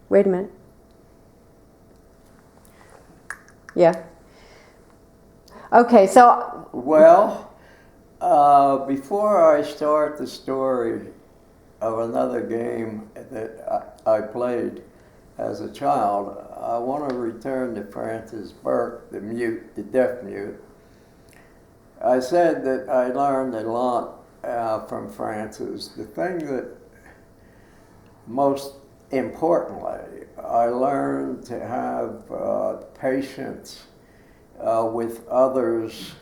Wait a minute. Yeah. Okay, so... Well, before I start the story of another game that I played as a child, I want to return to Francis Burke, the mute, the deaf mute. I said that I learned a lot from Francis. The thing that most importantly, I learned to have patience with others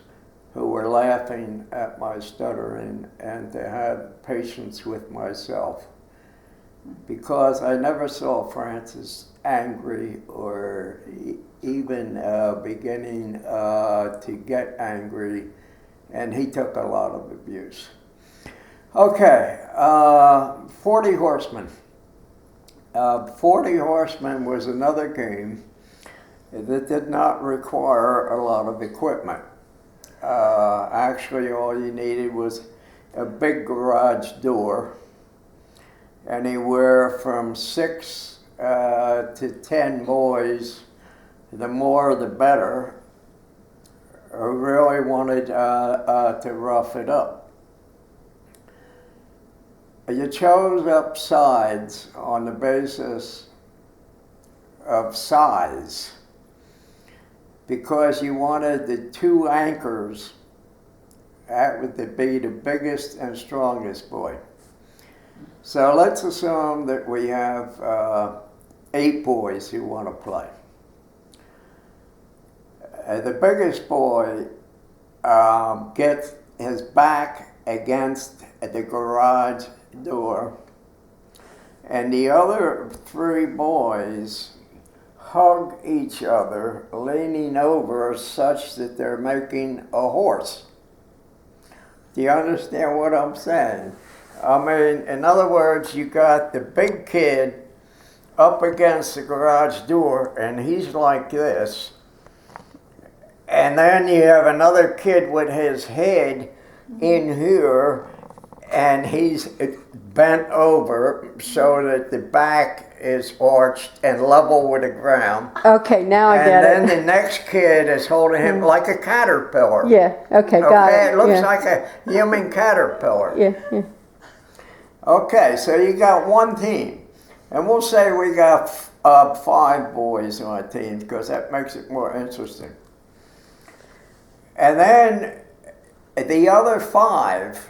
who were laughing at my stuttering, and to have patience with myself. Because I never saw Francis angry or even beginning to get angry, and he took a lot of abuse. Okay, 40 Horsemen. 40 Horsemen was another game that did not require a lot of equipment. Actually, all you needed was a big garage door, anywhere from 6 to 10 boys, the more the better, who really wanted to rough it up. You chose up sides on the basis of size, because you wanted the 2 anchors, that would be the biggest and strongest boy. So let's assume that we have 8 boys who want to play. The biggest boy gets his back against the garage door, and the other 3 boys hug each other, leaning over such that they're making a horse. Do you understand what I'm saying? I mean, in other words, you got the big kid up against the garage door, and he's like this. And then you have another kid with his head in here, and he's bent over so that the back is arched and level with the ground. Okay, now I get it. And then the next kid is holding him like a caterpillar. Yeah, okay, got it. It looks like a human caterpillar. Yeah. Okay, so you got one team. And we'll say we got 5 boys on a team, because that makes it more interesting. And then the other 5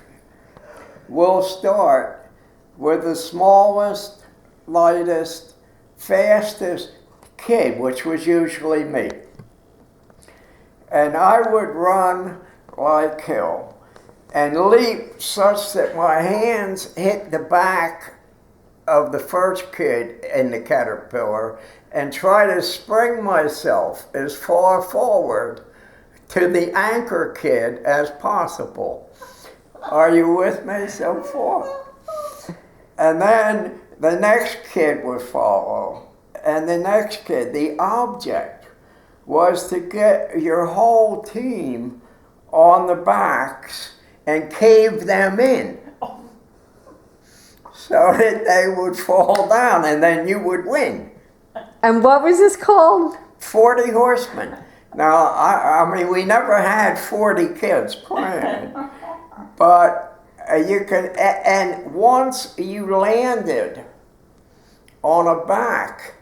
will start with the smallest, lightest, fastest kid, which was usually me. And I would run like hell and leap such that my hands hit the back of the first kid in the caterpillar and try to spring myself as far forward to the anchor kid as possible. Are you with me so far? And then the next kid would follow, and the next kid. The object was to get your whole team on the backs and cave them in so that they would fall down, and then you would win. And what was this called? 40 Horsemen. Now, I mean, we never had 40 kids playing, but you could, and once you landed on a back,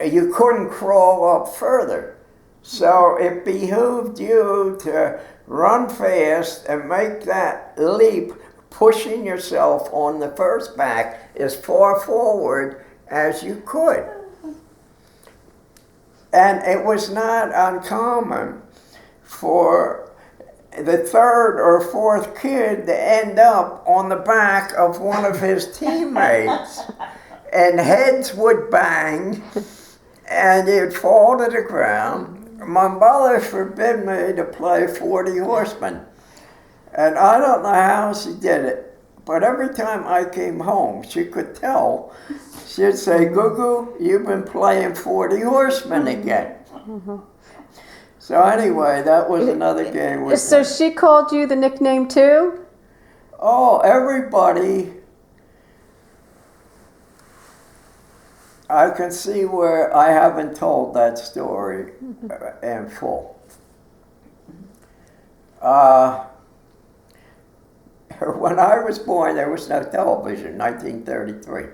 you couldn't crawl up further. So it behooved you to run fast and make that leap, pushing yourself on the first back as far forward as you could. And it was not uncommon for the 3rd or 4th kid to end up on the back of one of his teammates, and heads would bang, and you'd fall to the ground. My mother forbid me to play 40 Horsemen, and I don't know how she did it, but every time I came home, she could tell. She'd say, "Gugu, you've been playing 40 Horsemen again." Mm-hmm. So anyway, that was another game. So she called you the nickname too? Oh, everybody. I can see where I haven't told that story in full. When I was born, there was no television, 1933.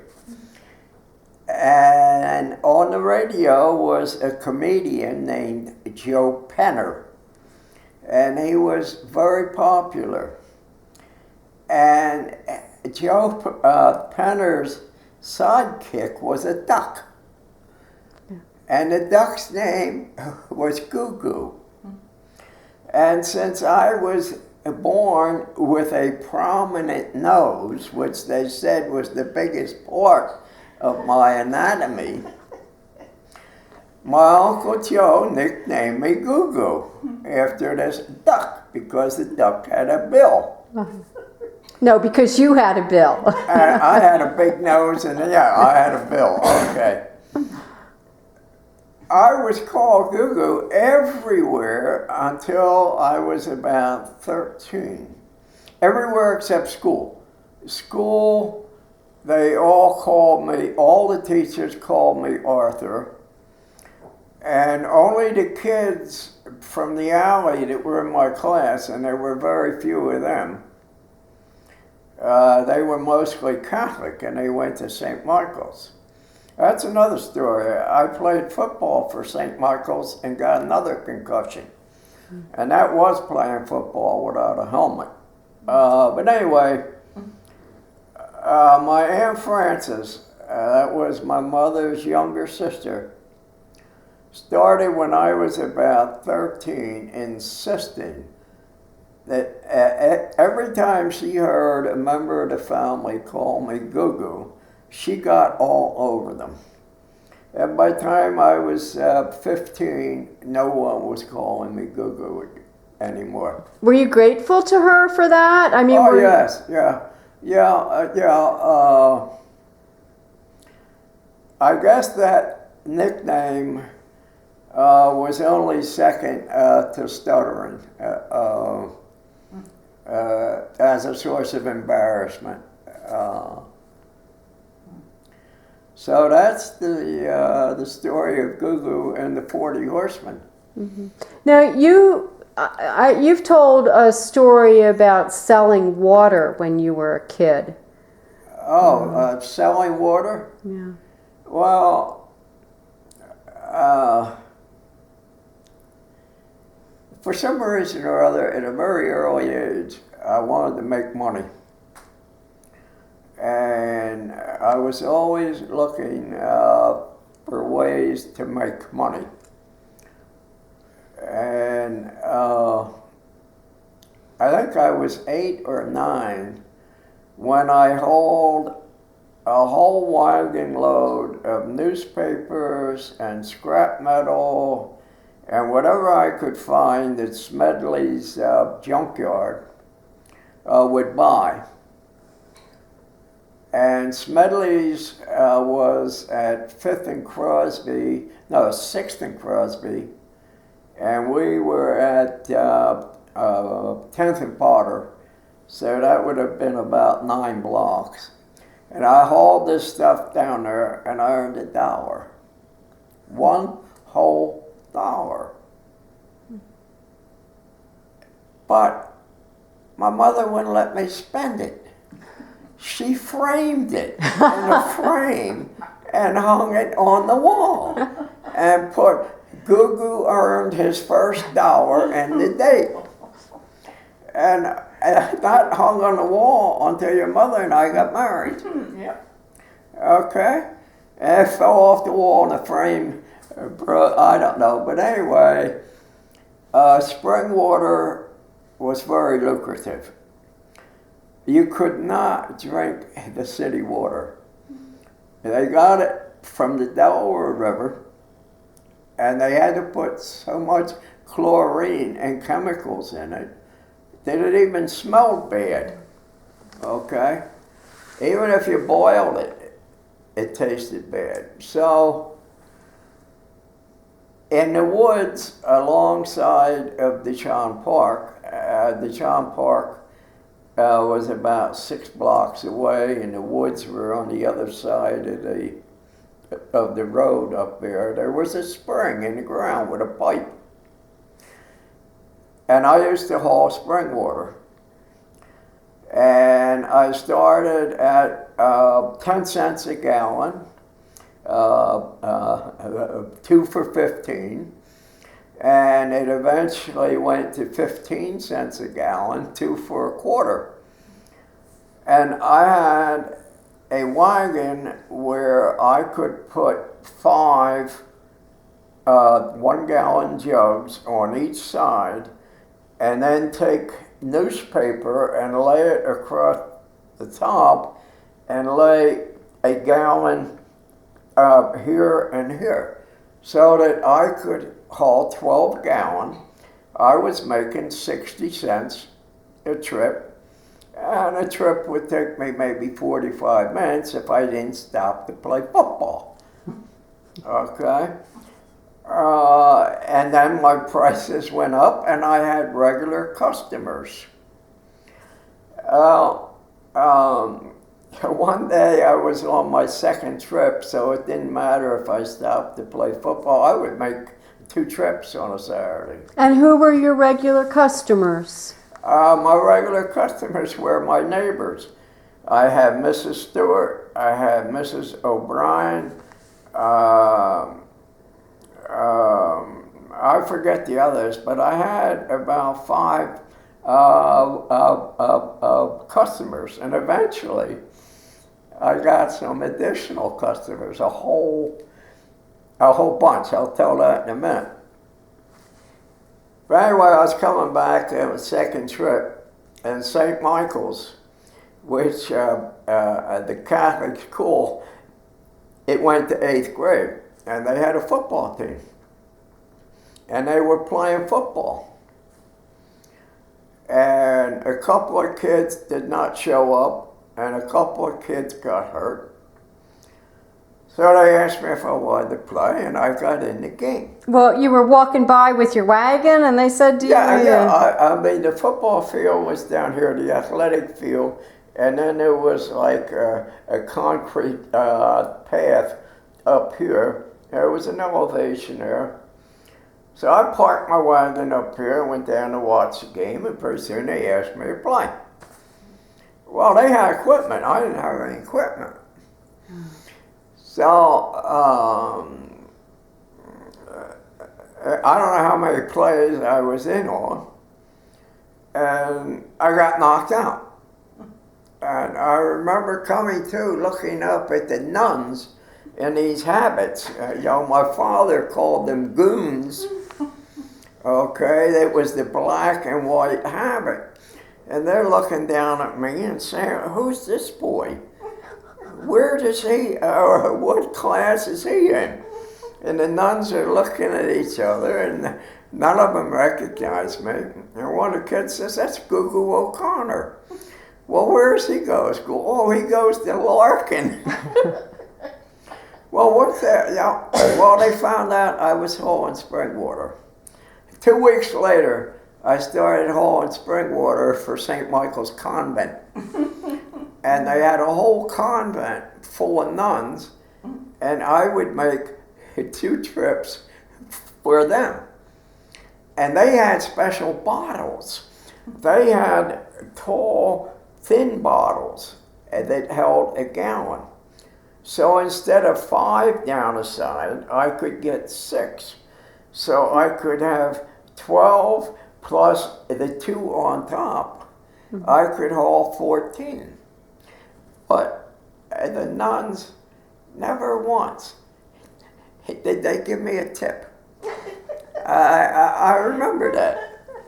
And on the radio was a comedian named Joe Penner. And he was very popular. And Joe Penner's sidekick was a duck. And the duck's name was Goo Goo. And since I was born with a prominent nose, which they said was the biggest part of my anatomy, my Uncle Joe nicknamed me Goo Goo after this duck, because the duck had a bill. No, because you had a bill. And I had a big nose, and yeah, I had a bill. Okay. I was called Goo Goo everywhere until I was about 13. Everywhere except school. School, they all called me, all the teachers called me Arthur. And only the kids from the alley that were in my class, and there were very few of them, they were mostly Catholic, and they went to St. Michael's. That's another story. I played football for St. Michael's and got another concussion. And that was playing football without a helmet. But anyway, my Aunt Frances, that was my mother's younger sister, started when I was about 13, insisting that every time she heard a member of the family call me Goo Goo, she got all over them. And by the time I was 15, no one was calling me Goo Goo anymore. Were you grateful to her for that? I mean, oh, yes, yeah. I guess that nickname was only second to stuttering as a source of embarrassment. So that's the story of Goo Goo and the 40 Horsemen. Mm-hmm. Now you've told a story about selling water when you were a kid. Oh, selling water? Yeah. Well, for some reason or other, at a very early age, I wanted to make money. And I was always looking for ways to make money. And I think I was 8 or 9 when I hauled a whole wagon load of newspapers and scrap metal and whatever I could find that Smedley's junkyard would buy. And Smedley's was at 6th and Crosby, and we were at 10th and Potter, so that would have been about 9 blocks. And I hauled this stuff down there, and I earned $1. One whole $1. But my mother wouldn't let me spend it. She framed it in a frame and hung it on the wall and put Goo Goo earned his first $1 and the date. And that hung on the wall until your mother and I got married. Yep. Okay? And it fell off the wall and the frame, I don't know. But anyway, spring water was very lucrative. You could not drink the city water. They got it from the Delaware River, and they had to put so much chlorine and chemicals in it that it even smelled bad, okay? Even if you boiled it, it tasted bad. So, in the woods alongside of Deschamps Park was about 6 blocks away, and the woods were on the other side of the of the road up there was a spring in the ground with a pipe. And I used to haul spring water. And I started at 10 cents a gallon, 2 for 15. And it eventually went to 15 cents a gallon, 2 for a quarter. And I had a wagon where I could put 5 1-gallon jugs on each side, and then take newspaper and lay it across the top, and lay a gallon here and here, so that I could haul 12 gallon. I was making 60 cents a trip. And a trip would take me maybe 45 minutes if I didn't stop to play football. Okay? And then my prices went up and I had regular customers. One day I was on my second trip, so it didn't matter if I stopped to play football. I would make 2 trips on a Saturday. And who were your regular customers? My regular customers were my neighbors. I had Mrs. Stewart, I had Mrs. O'Brien, I forget the others, but I had about 5 customers, and eventually I got some additional customers, a whole bunch. I'll tell that in a minute. But anyway, I was coming back on a second trip, and St. Michael's, which the Catholic school, it went to 8th grade, and they had a football team. And they were playing football. And a couple of kids did not show up, and a couple of kids got hurt. So they asked me if I wanted to play, and I got in the game. Well, you were walking by with your wagon, and they said, "Do you?" I mean, the football field was down here, the athletic field, and then there was like a concrete path up here. There was an elevation there. So I parked my wagon up here and went down to watch the game, and pretty soon they asked me to play. Well, they had equipment. I didn't have any equipment. So, I don't know how many plays I was in on, and I got knocked out. And I remember coming to, looking up at the nuns in these habits. My father called them goons. Okay, that was the black and white habit. And they're looking down at me and saying, "Who's this boy? Where does he, or what class is he in?" And the nuns are looking at each other, and none of them recognize me. And one of the kids says, "That's Gugu O'Connor." "Well, where does he go to school?" "Oh, he goes to Larkin." Well, what's that? Yeah. Well, they found out I was hauling spring water. 2 weeks later, I started hauling spring water for St. Michael's Convent. And they had a whole convent full of nuns, and I would make 2 trips for them. And they had special bottles. They had tall, thin bottles that held a gallon. So instead of 5 down a side, I could get 6. So I could have 12 plus the 2 on top. I could haul 14. But the nuns, never once did they give me a tip. I remember that.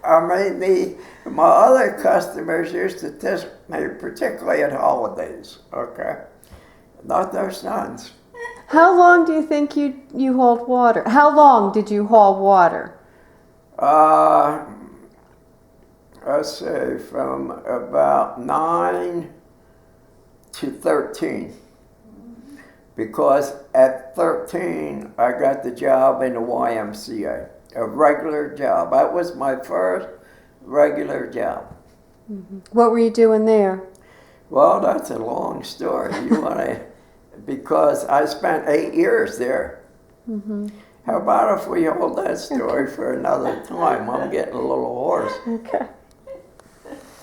I mean, my other customers used to tip me, particularly at holidays, okay? Not those nuns. How long do you think you hauled water? How long did you haul water? Let's say from about 9 to 13. Because at 13, I got the job in the YMCA, a regular job. That was my first regular job. What were you doing there? Well, that's a long story. You want to because I spent 8 years there. How about if we hold that story for another time? I'm getting a little hoarse. Okay.